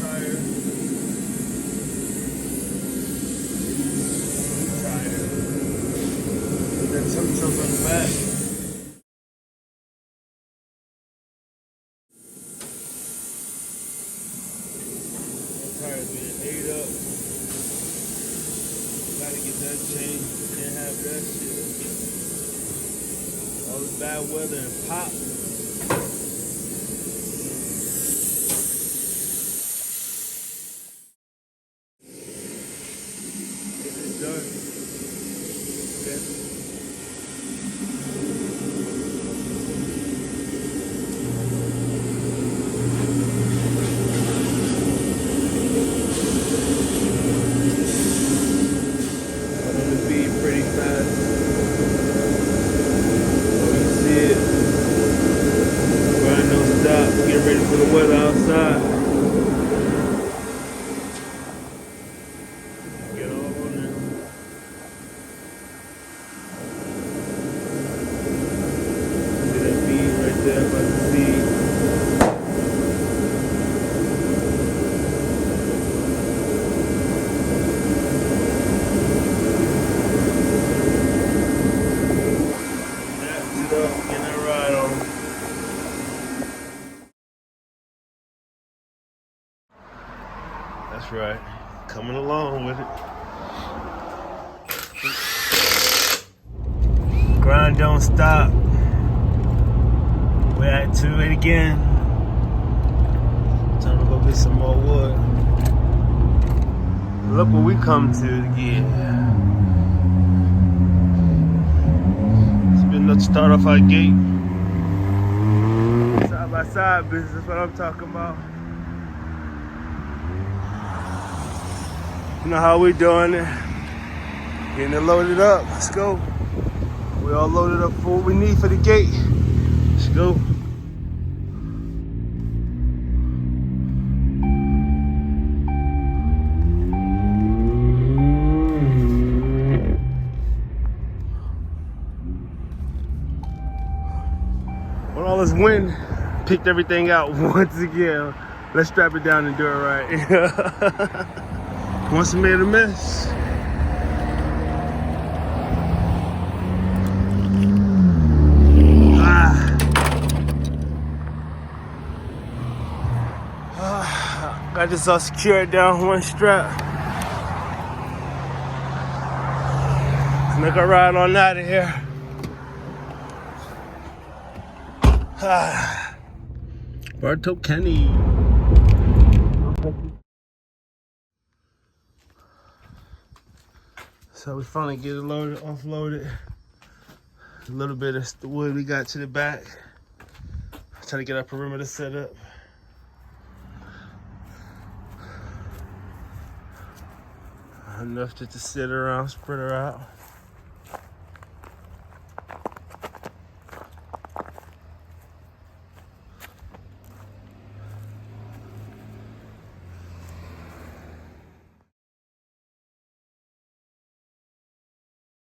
tire. Then some truck on the back. That tire's being ate up. Gotta get that changed. Can't have that shit. All this bad weather and pop. Get it done. Okay. Pretty fast. You see it. Grind don't stop. Get ready for the weather outside. Get all on there. See that bead right there by the seed. That's right. Coming along with it. Grind don't stop. We're at 2-8 again. Time to go get some more wood. Look what we come to get. It's been enough to start off our gate. Side by side business, that's what I'm talking about. You know how we doing it. Getting it loaded up. Let's go. We all loaded up for what we need for the gate. Let's go. When all this wind picked everything out once again, let's strap it down and do it right. Once we made a mess. Got this all secured down one strap. Let's make a ride on out of here. Bartow Kenny. So we finally get it loaded, offloaded. A little bit of the wood we got to the back. Trying to get our perimeter set up. Enough just to sit around, spread her out.